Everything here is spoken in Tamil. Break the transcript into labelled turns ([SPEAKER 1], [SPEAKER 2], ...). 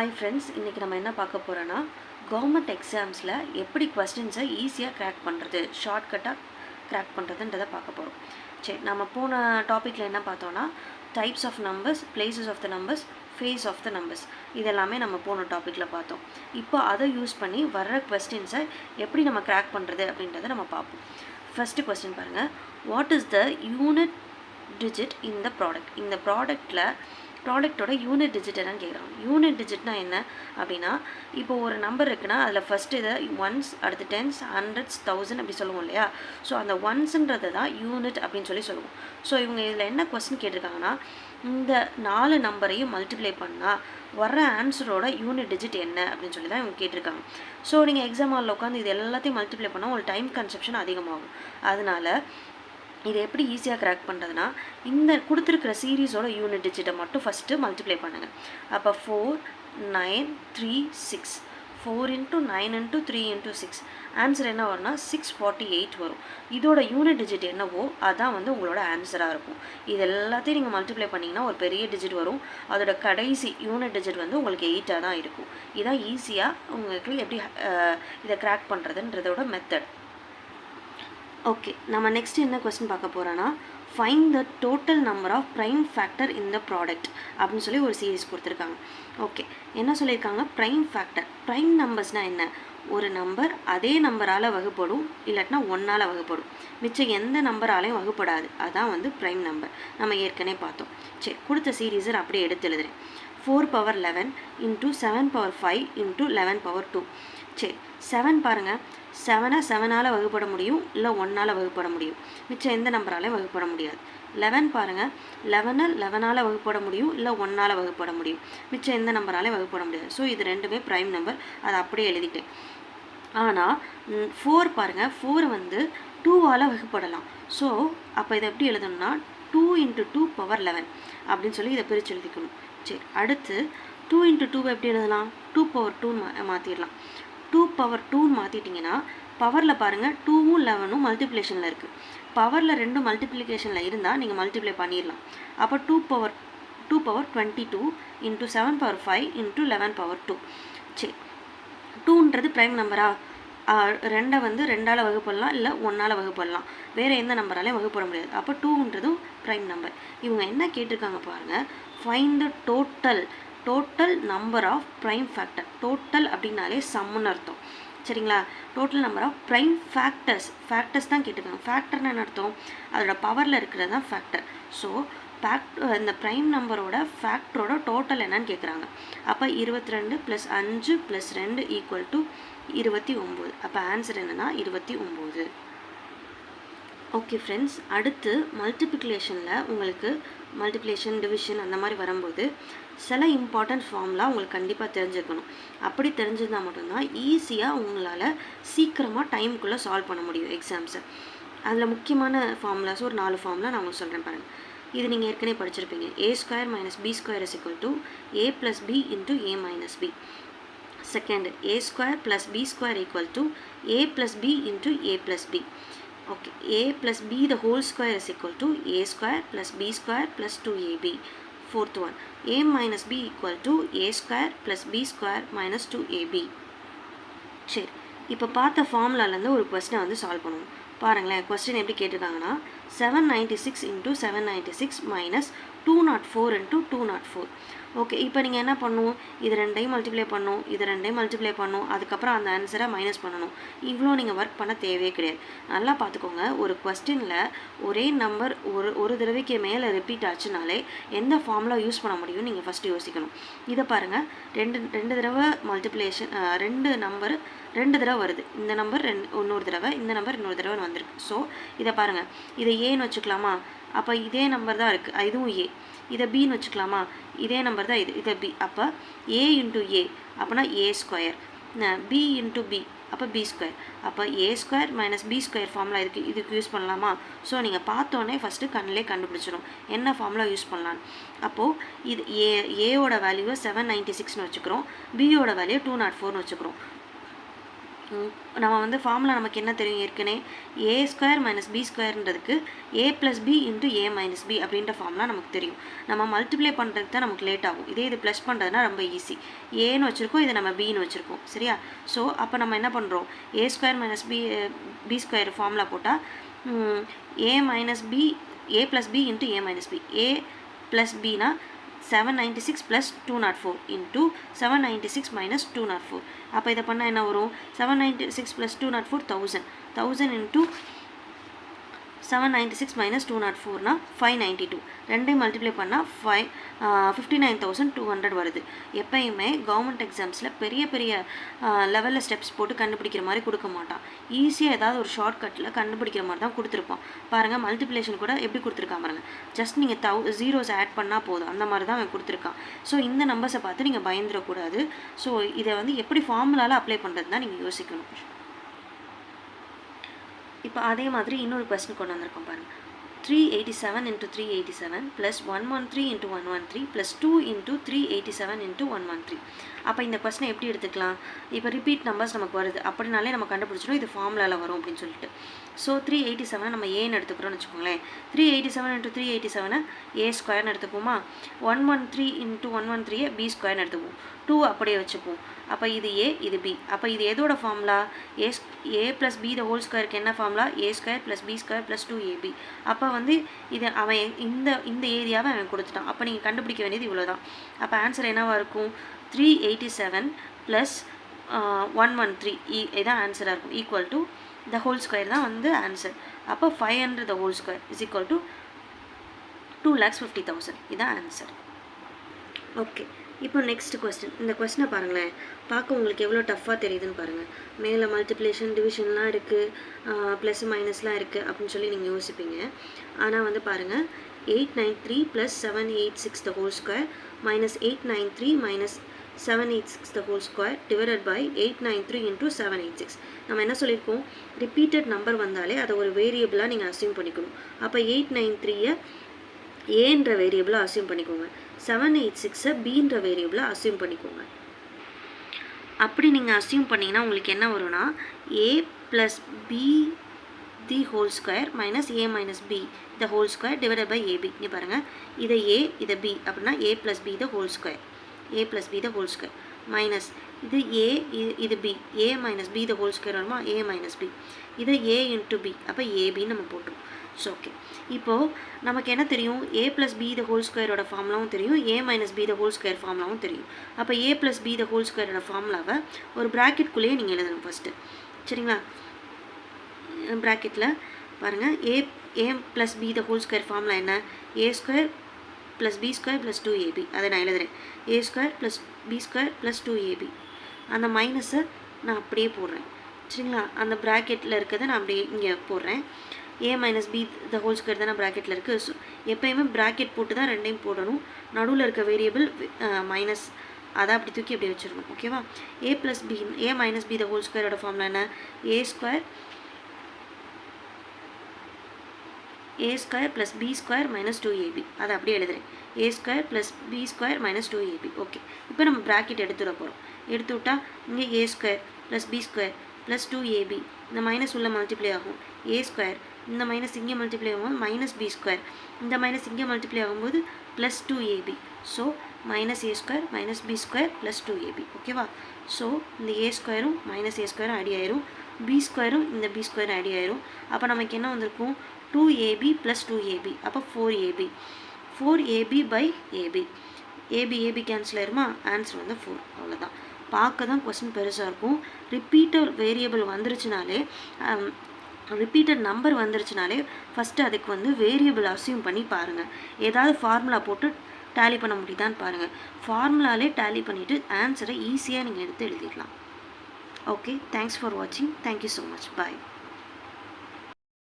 [SPEAKER 1] ஹாய் ஃப்ரெண்ட்ஸ், இன்றைக்கி நம்ம என்ன பார்க்க போகிறோன்னா கவர்மெண்ட் எக்ஸாம்ஸில் எப்படி கொஸ்டின்ஸை ஈஸியாக கிராக் பண்ணுறது, ஷார்ட்கட்டாக கிராக் பண்ணுறதுன்றதை பார்க்க போகிறோம். சரி, நம்ம போன டாப்பிக்கில் என்ன பார்த்தோன்னா types of numbers, places of the numbers, face of the numbers, இதெல்லாமே நம்ம போன டாப்பிக்கில் பார்த்தோம். இப்போ அதை யூஸ் பண்ணி வர்ற கொஸ்டின்ஸை எப்படி நம்ம கிராக் பண்ணுறது அப்படின்றத நம்ம பார்ப்போம். ஃபஸ்ட்டு கொஸ்டின் பாருங்கள், what is the unit digit in the product? இந்த ப்ராடக்டோட யூனிட் டிஜிட் என்னன்னு கேட்குறாங்க. யூனிட் டிஜிட்னா என்ன அப்படின்னா, இப்போ ஒரு நம்பர் இருக்குன்னா அதில் ஃபஸ்ட்டு இதை ஒன்ஸ், அடுத்து டென்ஸ், ஹண்ட்ரட்ஸ், தௌசண்ட் அப்படி சொல்லுவோம் இல்லையா? ஸோ அந்த ஒன்ஸுன்றது தான் யூனிட் அப்படின்னு சொல்லுவோம். ஸோ இவங்க இதில் என்ன கொஸ்டின் கேட்டிருக்காங்கன்னா, இந்த 4 நம்பரையும் மல்டிப்ளை பண்ணால் வர்ற ஆன்சரோட யூனிட் டிஜிட் என்ன அப்படின்னு சொல்லி தான் இவங்க கேட்டிருக்காங்க. ஸோ நீங்கள் எக்ஸாம் ஹாலில் உட்காந்து இது எல்லாத்தையும் மல்டிப்ளை பண்ணால் ஒரு டைம் கன்சப்ஷன் அதிகமாகும். அதனால இதை எப்படி ஈஸியாக கிராக் பண்ணுறதுனா, இந்த கொடுத்துருக்கிற சீரீஸோட யூனிட் டிஜிட்டை மட்டும் ஃபஸ்ட்டு மல்டிப்ளை பண்ணுங்கள். அப்போ 4, 9, 3, 6. 4 × 9 × 3 × 6 ஆன்சர் என்ன வரும்னா 648 வரும். இதோட யூனிட் டிஜிட் என்னவோ அதான் உங்களோட ஆன்சராக இருக்கும். இது எல்லாத்தையும் நீங்கள் மல்டிப்ளை பண்ணிங்கன்னா ஒரு பெரிய டிஜிட் வரும். அதோட கடைசி யூனிட் டிஜிட் உங்களுக்கு 8ஆக தான் இருக்கும். இதான் ஈஸியாக உங்களுக்கு எப்படி இதை கிராக் பண்ணுறதுன்றதோட மெத்தட். ஓகே, நம்ம நெக்ஸ்ட் என்ன கொஸ்டின் பார்க்க போகிறோன்னா, find the total number of prime factor in the product அப்படின்னு சொல்லி ஒரு சீரீஸ் கொடுத்துருக்காங்க. ஓகே, என்ன சொல்லியிருக்காங்க? Prime factor. ப்ரைம் நம்பர்ஸ்னால் என்ன? ஒரு நம்பர் அதே நம்பரால் வகுப்படும், இல்லாட்டினா 1ஆல் வகுப்படும், மிச்சம் எந்த நம்பராலையும் வகுப்படாது. அதான் ப்ரைம் நம்பர். நம்ம ஏற்கனவே பார்த்தோம். சரி, கொடுத்த சீரீஸை நான் அப்படியே எடுத்து எழுதுறேன். 4^11 × 7^5 × 11^2. சரி, 7 பாருங்கள், 7 7ஆல் வகுப்பட முடியும், இல்லை 1ஆல் வகுப்பட முடியும், மிச்சம் எந்த நம்பராலையும் வகுப்பட முடியாது. 11 பாருங்கள், 11 11ஆல் வகுப்பட முடியும், இல்லை 1ஆல் வகுப்பட முடியும், மிச்சம் எந்த நம்பராலையும் வகுப்பட முடியாது. ஸோ இது ரெண்டுமே ப்ரைம் நம்பர். அதை அப்படியே எழுதிட்டேன். ஆனால் 4 பாருங்கள், 4 2ஆல் வகுப்படலாம். ஸோ அப்போ இதை எப்படி எழுதணும்னா 2 × 2^11 அப்படின்னு சொல்லி இதை பிரித்து எழுதிக்கணும். சரி, அடுத்து 2 × 2 எப்படி எழுதலாம்? 2^2 மாற்றிடலாம். 2^2 மாற்றிட்டிங்கன்னா பவரில் பாருங்கள் 2ம் 11ம் மல்டிப்ளிகேஷனில் இருக்குது. பவரில் 2 மல்டிப்ளிகேஷனில் இருந்தால் நீங்கள் மல்டிப்ளை பண்ணிடலாம். அப்போ 2^22 × 7^5 × 11^2. சரி, 2ன்றது ப்ரைம் நம்பரா? 2 2ஆல் வகுப்படலாம், இல்லை 1ஆல் வகுப்படலாம், வேறு எந்த நம்பராலையும் வகுப்பட முடியாது. அப்போ 2ன்றதும் ப்ரைம் நம்பர். இவங்க என்ன கேட்டிருக்காங்க பாருங்கள், find the total number of prime factor. Total அப்படின்னாலே சம்முன்னு அர்த்தம். சரிங்களா? Total number of prime factors தான் கேட்டிருக்காங்க. ஃபேக்டர்னு என்ன அர்த்தம்? அதோட பவரில் இருக்கிறது தான் ஃபேக்டர். ஸோ இந்த ப்ரைம் நம்பரோட ஃபேக்டரோட டோட்டல் என்னன்னு கேட்குறாங்க. அப்போ 22 + 5 + 2 = 29. அப்போ ஆன்சர் என்னென்னா 29. ஓகே ஃப்ரெண்ட்ஸ், அடுத்து மல்டிப்ளிகேஷனில் உங்களுக்கு மல்டிப்ளிகேஷன், டிவிஷன் அந்த மாதிரி வரும்போது சில இம்பார்ட்டன்ட் ஃபார்ம்லாம் உங்களுக்கு கண்டிப்பாக தெரிஞ்சுக்கணும். அப்படி தெரிஞ்சிருந்தால் மட்டும்தான் ஈஸியாக உங்களால் சீக்கிரமாக டைமுக்குள்ளே சால்வ் பண்ண முடியும் எக்ஸாம்ஸை. அதில் முக்கியமான ஃபார்முலாஸ் ஒரு 4 ஃபார்முலா நான் உங்களுக்கு சொல்கிறேன் பாருங்கள். இது நீங்கள் ஏற்கனவே படிச்சிருப்பீங்க. a² - b² = a + b × a - b. Second, a² + b² = a + b × a + b. Okay, a + b the whole square is equal to a² + b² + 2ab. Fourth one, a - b = a² + b² - 2ab. சரி, இப்போ பார்த்த ஃபார்முலாலேருந்து ஒரு கொஸ்டினை சால்வ் பண்ணுவோம். பாருங்களேன், கொஸ்டின் எப்படி கேட்டிருக்காங்கன்னா 796 × 796 - 204 × 204. ஓகே, இப்போ நீங்கள் என்ன பண்ணணும்? இது ரெண்டையும் மல்டிப்ளை பண்ணணும், இது ரெண்டையும் மல்டிப்ளை பண்ணணும், அதுக்கப்புறம் அந்த ஆன்சரை மைனஸ் பண்ணணும். இவ்வளோ நீங்கள் ஒர்க் பண்ண தேவையே கிடையாது. நல்லா பார்த்துக்கோங்க, ஒரு கொஸ்டினில் ஒரே நம்பர் ஒரு தடவைக்கு மேலே ரிப்பீட் ஆச்சுனாலே எந்த ஃபார்முலா யூஸ் பண்ண முடியும்னு நீங்கள் ஃபஸ்ட்டு யோசிக்கணும். இதை பாருங்கள், ரெண்டு தடவை மல்டிப்ளிகேஷன், 2 நம்பர் 2 தடவை வருது. இந்த நம்பர் இன்னொரு தடவை, இந்த நம்பர் இன்னொரு தடவை வந்திருக்கு. ஸோ இதை பாருங்கள், இதை ஏன்னு வச்சுக்கலாமா? அப்போ இதே நம்பர் தான் இருக்குது, இதுவும் ஏ. இதை பின்னு வச்சுக்கலாமா? இதே நம்பர் தான் இதை பி. அப்போ a × a அப்போனா a², b × b அப்போ b². அப்போ a² - b² ஃபார்முலா இதுக்கு யூஸ் பண்ணலாமா? ஸோ நீங்கள் பார்த்தோன்னே ஃபஸ்ட்டு கண்ணிலே கண்டுபிடிச்சிடும் என்ன ஃபார்முலா யூஸ் பண்ணலான்னு. அப்போது இது ஏவோட வேல்யூவை 796ன்னு வச்சுக்கிறோம், பியோட வேல்யூ 204ன்னு வச்சுக்கிறோம். நம்ம வந்து ஃபார்முலா நமக்கு என்ன தெரியும் ஏற்கனவே ஏ square minus B ஸ்கொயர்ன்றதுக்கு A plus b into a minus B அப்படின்ற ஃபார்முலா நமக்கு தெரியும். நம்ம மல்டிப்ளை பண்ணுறதுக்கு தான் நமக்கு லேட் ஆகும். இதே இது ப்ளஸ் பண்ணுறதுனா ரொம்ப ஈஸி. ஏன்னு வச்சுருக்கோம், இது நம்ம பின்னு வச்சுருக்கோம். சரியா? ஸோ அப்போ நம்ம என்ன பண்ணுறோம், a square minus b square formula போட்டால் a minus b a plus b into a minus b. A plus பினா 796 plus 204 into 796 minus 204. அப்போ இதை பண்ணால் என்ன வரும், 796 plus 204 1000 into 796 minus 204 592. ரெண்டையும் மல்டிப்ளை பண்ணால் 59,200 வருது. எப்பயுமே கவர்மெண்ட் எக்ஸாம்ஸில் பெரிய பெரிய லெவலில் ஸ்டெப்ஸ் போட்டு கண்டுபிடிக்கிற மாதிரி கொடுக்க மாட்டான். ஈஸியாக ஏதாவது ஒரு ஷார்ட்கட்டில் கண்டுபிடிக்கிற மாதிரி தான் கொடுத்துருப்பான். பாருங்கள், மல்டிப்ளிகேஷன் கூட எப்படி கொடுத்துருக்கான் பாருங்கள். ஜஸ்ட் நீங்கள் ஜீரோஸ் ஆட் பண்ணால் போதும், அந்த மாதிரி தான் அவன் கொடுத்துருக்கான். ஸோ இந்த நம்பர்ஸை பார்த்து நீங்கள் பயந்துடக்கூடாது. ஸோ இதை வந்து எப்படி ஃபார்முலாவில் அப்ளை பண்ணுறது தான் நீங்கள் யோசிக்கணும். இப்போ அதே மாதிரி இன்னொரு கொஸ்டின் கொண்டு வந்திருக்கோம் பாருங்கள். 387 into 387 plus 113 into 113 plus 2 into 387 into 113. அப்போ இந்த கொஸ்டினை எப்படி எடுத்துக்கலாம், இப்போ ரிப்பீட் நம்பர்ஸ் நமக்கு வருது அப்படினாலே நம்ம கண்டுபிடிச்சிடும் இது ஃபார்முலாவில் வரும் அப்படின்னு சொல்லிட்டு. ஸோ 387 நம்ம ஏன்னு எடுத்துக்கிறோம்னு வச்சுக்கோங்களேன். 387 into 387 ஏ ஸ்கொயர்னு எடுத்துப்போமா. 113 into 113 பி ஸ்கொயர்னு எடுத்துப்போம். 2 அப்படியே வச்சுப்போம். அப்போ இது ஏ, இது பி. அப்போ இது எதோட formula, a plus b the whole ஸ்கொயருக்கு என்ன formula, a square plus b square plus 2ab. அப்போ வந்து இது அவன் இந்த ஏரியாவை அவன் கொடுத்துட்டான். அப்போ நீங்கள் கண்டுபிடிக்க வேண்டியது இவ்வளோ தான். அப்போ ஆன்சர் என்னவாக இருக்கும், 387 ப்ளஸ் 113 இதான் ஆன்சராக இருக்கும். Equal to the whole square தான் வந்து ஆன்சர். அப்போ 500 த whole square is equal to 2,50,000. இதான் ஆன்சர். ஓகே, இப்போ நெக்ஸ்ட் கொஸ்டின். இந்த கொஸ்டினை பாருங்களேன், பார்க்க உங்களுக்கு எவ்வளோ டஃப்பாக தெரியுதுன்னு பாருங்கள். மேலே மல்டிப்ளிகேஷன் டிவிஷன்லாம் இருக்குது, ப்ளஸ் மைனஸ்லாம் இருக்குது அப்படின்னு சொல்லி நீங்கள் யோசிப்பீங்க. ஆனால் வந்து பாருங்கள், 893 + 786 the whole square minus 893 minus 786 the whole square divided by 893 into 786. நம்ம என்ன சொல்லியிருக்கோம், ரிப்பீட்டட் நம்பர் வந்தாலே அதை ஒரு வேரியபிளாக நீங்கள் அஸ்யூம் பண்ணிக்கணும். அப்போ 893 ஏன்ற வேரியபிளாக அஸ்யூம் பண்ணிக்கோங்க, 786 பீன்ற வேரியபிளாக அஸ்யூம் பண்ணிக்கோங்க. அப்படி நீங்கள் அஸ்யூம் பண்ணிங்கன்னா உங்களுக்கு என்ன வரும்னா, a plus b the whole square minus a minus b the whole square divided by ab. இங்கே பாருங்கள், இதை ஏ இதை பி அப்படின்னா a plus b the whole square, a plus b the whole square minus இது ஏ இது b, a minus b the whole square வருமா, ஏ மைனஸ் பி. இது ஏ இன்ட்டு பி, அப்போ ஏபின்னு நம்ம போட்டுரும். ஸோ ஓகே, இப்போது நமக்கு என்ன தெரியும், a plus b the whole ஸ்கொயரோட ஃபார்முலாவும் தெரியும், a minus b the whole square ஃபார்முலாவும் தெரியும். அப்போ a plus b the whole ஸ்கொயரோட ஃபார்முலாவை ஒரு ப்ராக்கெட்குள்ளேயே நீங்கள் எழுதணும் ஃபஸ்ட்டு. சரிங்களா? ப்ராக்கெட்டில் பாருங்கள், a plus b the whole square formula என்ன, a square plus b square plus 2ab. அதை நான் எழுதுகிறேன், a square plus b square plus 2ab. அந்த மைனஸை நான் அப்படியே போடுறேன். சரிங்களா? அந்த ப்ராக்கெட்டில் இருக்கிறத நான் அப்படியே இங்கே போடுறேன். A minus b the whole square தானே ப்ராக்கெட்டில் இருக்குது. ஸோ எப்போயுமே ப்ராக்கெட் போட்டு தான் ரெண்டையும் போடணும். நடுவில் இருக்க வேரியபிள் மைனஸ், அதை அப்படி தூக்கி அப்படியே வச்சிடணும். ஓகேவா? A plus b a minus b the whole ஸ்கொயரோட ஃபார்முலா என்ன, a square plus b square minus 2ab. அதை அப்படியே எழுதுகிறேன், a square plus b square minus 2ab. Okay, இப்போ நம்ம ப்ராக்கெட் எடுத்துட போகிறோம். எடுத்து விட்டால் இங்கே a square plus b square plus 2ab, இந்த மைனஸ் உள்ள மல்டிப்ளை ஆகும். ஏ ஸ்கொயர் இந்த மைனஸ் இங்கே மல்டிப்ளை ஆகும்போது மைனஸ் பி ஸ்கொயர், இந்த மைனஸ் இங்கே மல்டிப்ளை ஆகும்போது plus 2ab. So minus a square minus b square plus 2ab. ஓகேவா? ஸோ இந்த ஏ ஸ்கொயரும் மைனஸ் ஏ ஸ்கொயரும் ஆடி ஆயிரும், பி ஸ்கொயரும் இந்த பி ஸ்கொயரும் ஆடி ஆயிரும். அப்போ நமக்கு என்ன வந்திருக்கும், 2ab ப்ளஸ் 2ab. அப்போ 4ab, 4ab by ab. Ab cancel ஆயிருமா, ஆன்சர் வந்து 4. அவ்வளோதான். பார்க்க தான் கொஸ்டின் பெருசாக இருக்கும். ரிப்பீட்டட் வேரியபிள் வந்துருச்சுனாலே, ரிப்பீட்டட் நம்பர் வந்துருச்சுனாலே ஃபஸ்ட்டு அதுக்கு வந்து வேரியபிள் அஸ்யூம் பண்ணி பாருங்கள். ஏதாவது ஃபார்முலா போட்டு டேலி பண்ண முடியுதான்னு பாருங்கள். ஃபார்முலாலே டேலி பண்ணிவிட்டு ஆன்சரை ஈஸியாக நீங்கள் எடுத்து எழுதிடலாம். ஓகே, தேங்க்ஸ் ஃபார் வாட்சிங். Thank you so much. பாய்.